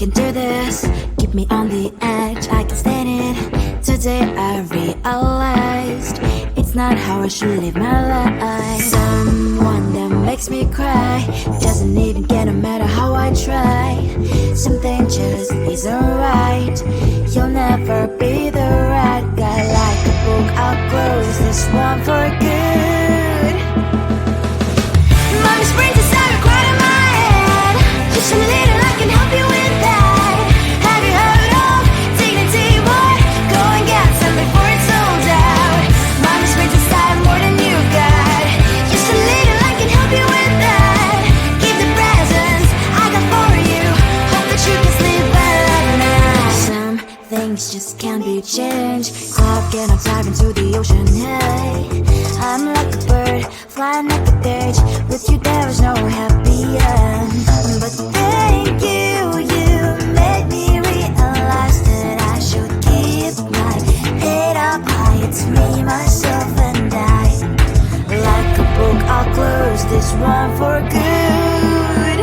can do this. Keep me on the edge, I can stand it. Today I realized it's not how I should live my life. Someone that makes me cry doesn't even get no matter how I try. Something just isn't right. You'll never be the right guy. Like a book, I'll close this one for good. Mommy's brains is out right in my head. Just a little, I can help you with that. Have you heard of dignity, boy? Go and get some before it's sold out. Mommy's brains is out more than you've got. Just a little, I can help you with that. Keep the presents I got for you. Hope that you can sleep well at night. Some things just can't be changed. I'll get on dive into the ocean, hey. I'm like a bird, flying like a cage. With you there is no happy end. But thank you, you made me realize that I should keep my head up high. It's me, myself and I. Like a book, I'll close this one for good.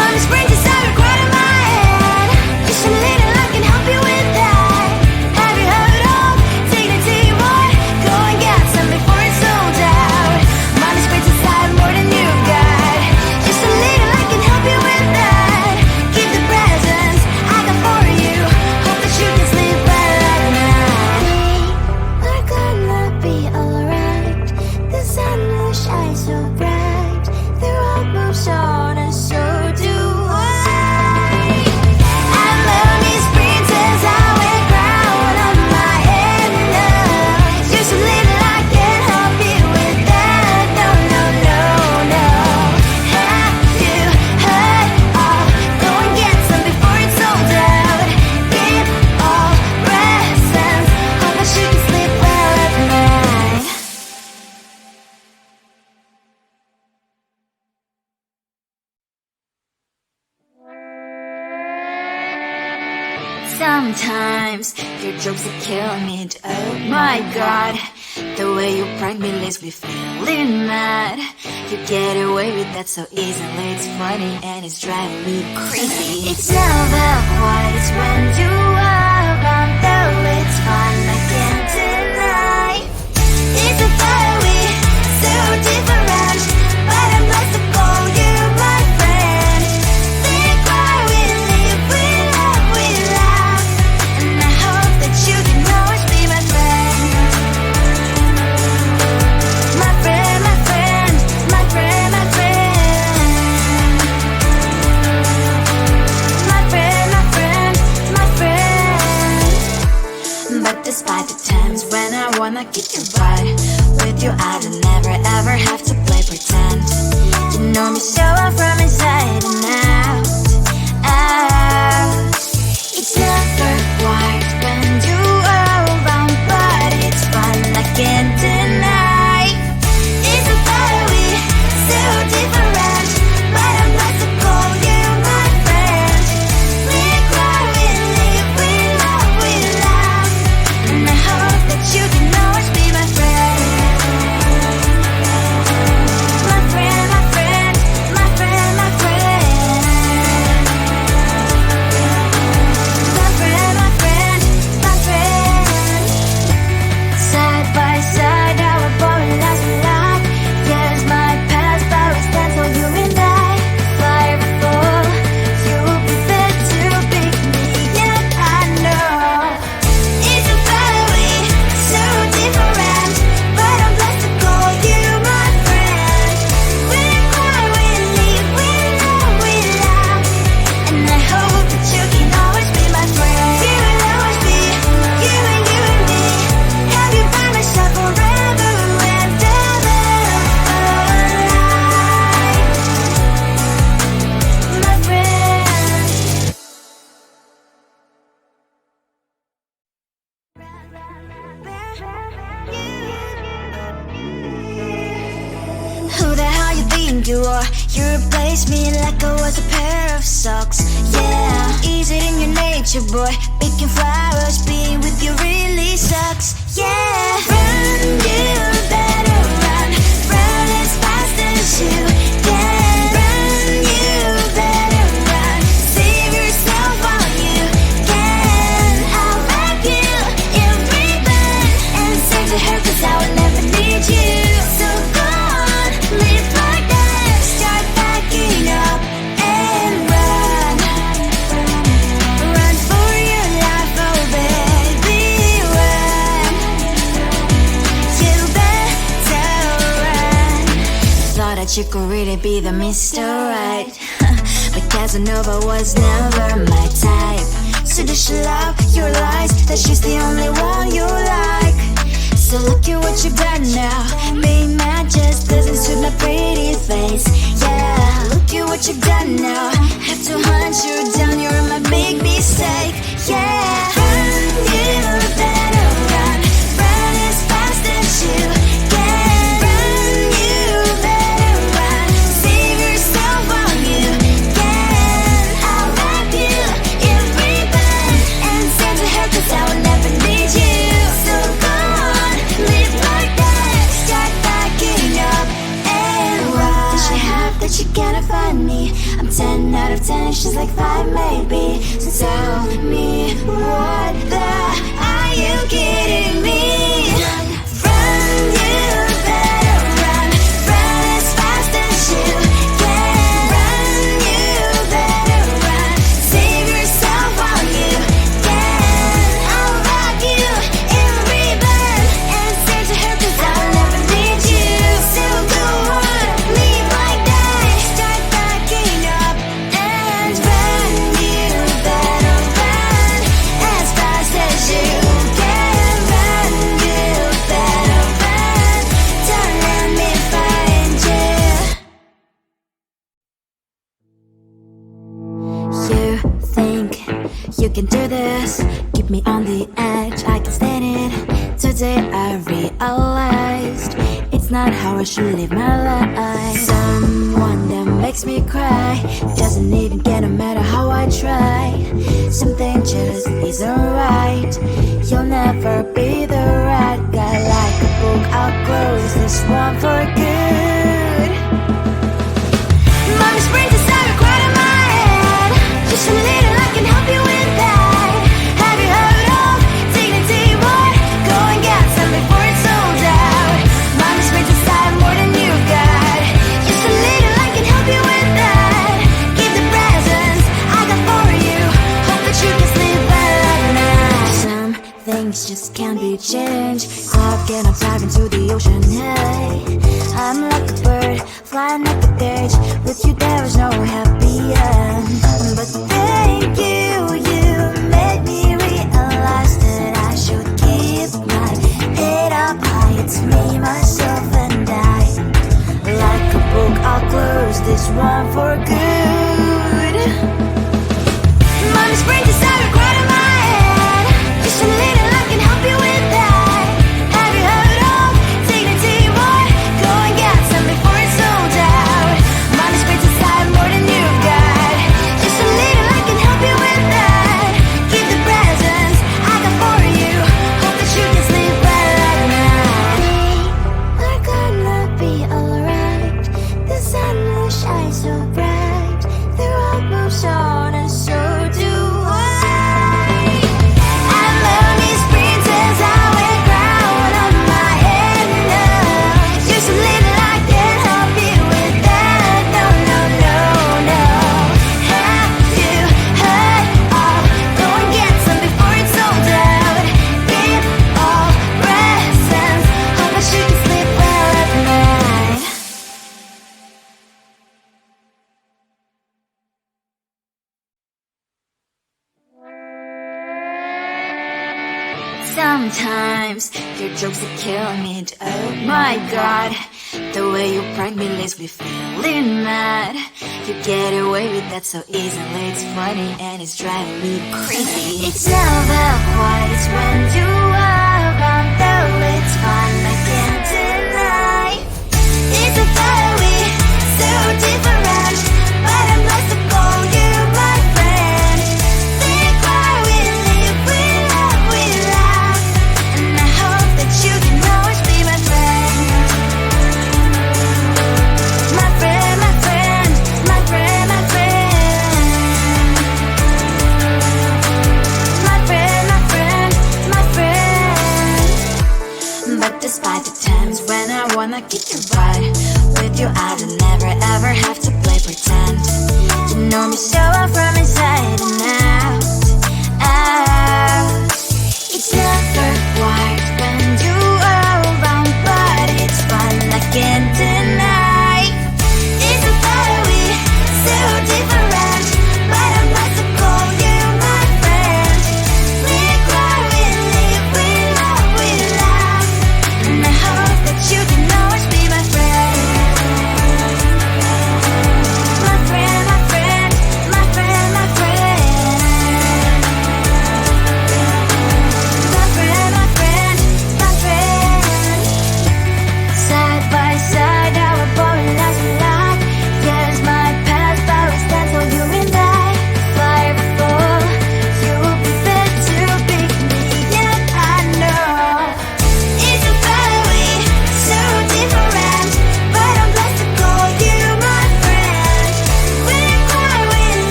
Mommy's brains is out right in my head. Just a little, I can help you with that. Have you heard of dignity, boy? Go and get some before it's sold out. Mommy's brains is out more than you've got. Just a little, I can help you with that. Keep the presents I got for you. Hope that you can sleep well at night. We're gonna be alright. The sun will shine so bright. The road moves on and so do I. And lonely sprinters, I wear crown on my head now. Just a little, I can help you with that. No, no, no, no. Have you heard of? Go and get some before it's sold out. Keep all presents. Hope that you can sleep well at night. Sometimes your jokes that kill me. Oh my god, the way you prank me leaves me feeling mad. You get away with that so easily. It's funny and it's driving me crazy. It's never quiet, it's when you are around. Though it's fun, I can't deny. It's a fiery, so different, but I'm blessed to call you my friend. Think why we live, we love, we laugh, and I hope that you can always be my friend. My friend, my friend, my friend, my friend. My friend, my friend, my friend. But despite the times when I wanna kick your butt, with you I don't never ever have to play pretend. You know me so well from inside and out, out. It's never quiet when you are around, but it's fun, I can't deny. It's a fiery, so different, but I'm blessed to call you my friend. We cry, we live, we love, we laugh, and I hope that you can always be my friend. My friend, my friend, my friend, my friend. My friend, my friend, my friend. Side by side, our body lasts a lot. Years might pass, but we stand for you and I. Fly or fall, you'll be there to pick me up, I know. It's a fiery, so different, but I'm blessed to call you my friend. We cry, we live, we love, we laugh, and I hope that you can always be my friend. You will always be, you and me. Have you by my side forever and ever, alive. My friend. Who the hell you think you are? You replaced me like I was a pair of socks. Yeah, is it in your nature, boy? Picking flowers, being with you really sucks. Yeah, run, you better run. Run as fast as you can. Run, you better run. that you could really be the Mr. Right. But Casanova was never my type. So does she love your lies, that she's the only one you like? So look at what you've done now. Being mad just doesn't suit my pretty face. Yeah, look at what you've done now. Have to hunt you down, you're my big mistake. Yeah, run, you better run. Run as fast as you can. Run, you better run. Save yourself while you can. I'll wrap you in ribbon and send to her, 'cause I will never need you. So go on, live like that. Start backing up and run. Does she have that she cannot find me? I'm 10 out of 10, she's like 5 maybe. So tell me, what the are you kidding me? Run, you better run. Run as fast as you can. Run, you better run. Save yourself while you can. I'll wrap you in ribbon and send to her, 'cause I'll never need you. So go on, leave like that. Start backing up and run. You better run as fast as you can. Run, you better run. Don't let me find you. You think you can do this, keep me on the edge, I can stand it. Today I realized it's not how I should live my life. Someone that makes me cry doesn't even get, no matter how I try. Something just isn't right. You'll never be the right guy. Like a book, I'll close this one for good. Mommy's brains inside are quite in my head. Just a little, I can help you with that. Have you heard of dignity, boy? Go and get some before it's sold out. Mommy's brains inside more than you got. Just a little, I can help you with that. Give the presents I got for you. Hope that you can sleep well at night. Some things just can't be changed. Clock and I'm diving to the ocean. Hey, I'm like a bird flying like a cage. With you there is no happy end. But thank you, you made me realize that I should keep my head up high. It's me, myself and I. Like a book, I'll close this one for good. Mommy's brains inside are quite in my head. Just a little, I can help you with that. Have you heard of dignity, boy? Go and get some before it's sold out. Mommy's brains inside more than you got. Just a little, I can help you with that. Give the presents I got for you. Hope that you can sleep well at night. We're gonna be alright. The sun will shine so bright. The road moves on and so do I. I'm Lonely's princess, I wear crown on my head now. Just a little, I can help you with that. No, no, no, no. Have you heard of? Go and get some before it's sold out. Give all presents. Hope that you can sleep well at night. Sometimes your jokes that kill me. Oh my god, the way you prank me leaves me feeling mad. You get away with that so easily. It's funny and it's driving me crazy. It's never quite as when you are around, though it's fun, I can't deny. It's a fiery, so different, but I'm blessed to call you my friend. We cry, we live, we love, we laugh, and I hope that you can always be my friend. My friend, my friend, my friend, my friend. My friend, my friend, my friend. But despite the times when I wanna kick your butt, with you I don't never ever have to play pretend. You know me so well from inside and out, out. It's never quite when you are around, but it's fun, I can't deny.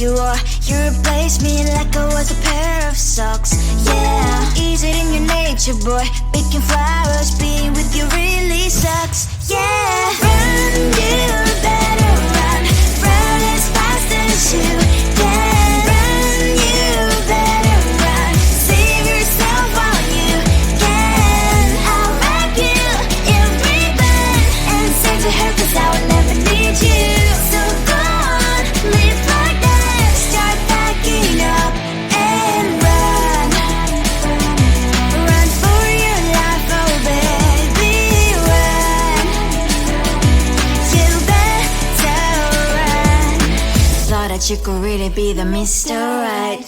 you are. You replaced me like I was a pair of socks. Yeah, is it in your nature, boy? Picking flowers, being with you really sucks. Yeah, run, you better run. Run as fast as you can. Run, you better run. Save yourself while you can. I'll wrap you in ribbon and send to her, 'cause I will never need you. So go on, live like that. Start packing up and run. Run for your life, oh baby, run. You better run. Thought that you could really be the Mr. Right,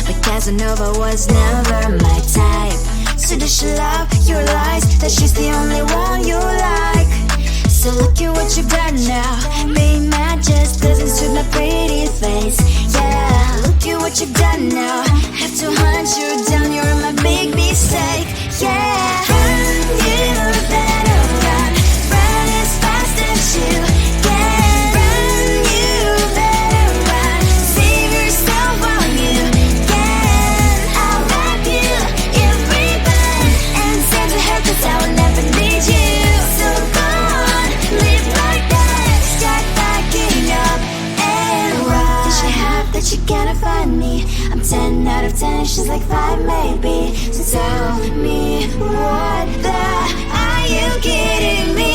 but Casanova was never my type. So does she love your lies, that she's the only one you like? So look at what you've done now. Being mad just doesn't suit my pretty face. Yeah, look at what you've done now. Have to hunt you down, you're my big mistake. Yeah, run, you better run. Run as fast as you can. Run, you better run. Save yourself while you can. I'll wrap you in ribbon and send to her, 'cause I will never need you. So go on, live like that. Start packing up and run. Does she have that she cannot find me? I'm 10 out of 10, she's like 5 maybe. So tell me, what the, are you kidding me?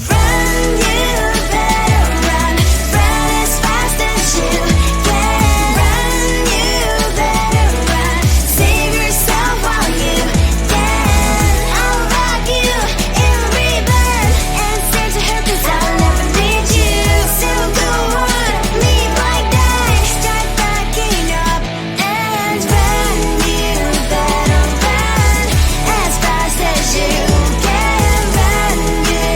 Run, you better run. Run as fast as you can. Run, you better run. Save yourself while you can. I'll rock you in ribbon and send to her, 'cause I'll never need you. So go on, leave like that. Start packing up and run. You better run as fast as you can. Run, you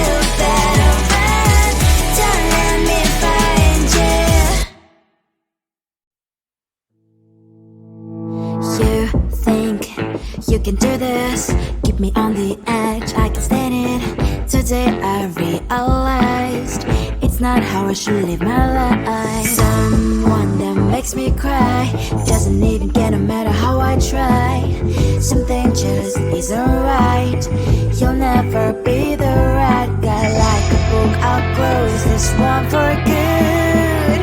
better run. Don't let me find you. You think you can do this, keep me on the edge, I can stand it. Today I realized it's not how I should live my life. Someone that makes me cry doesn't even get, no matter how I try. Something just isn't right. You'll never be the right guy. Like a book, I'll close this one for good.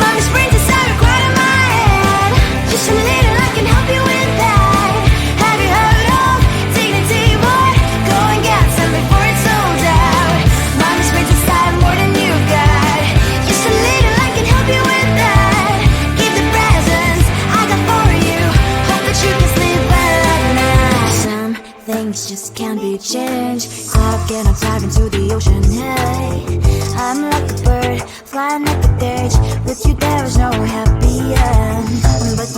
Mommy's brains inside are quite in my head. Just a little, I can help you with that. Have you heard of dignity, boy? Go and get some before it's sold out. Mommy's brains inside more than you got. Just a little, I can help you with that. Keep the presents I got for you. Hope that you can sleep well at night. Some things just can't be changed. Clock and I'm diving to the ocean, hey. I'm like a bird, flying like a cage. With you there was no happy end. But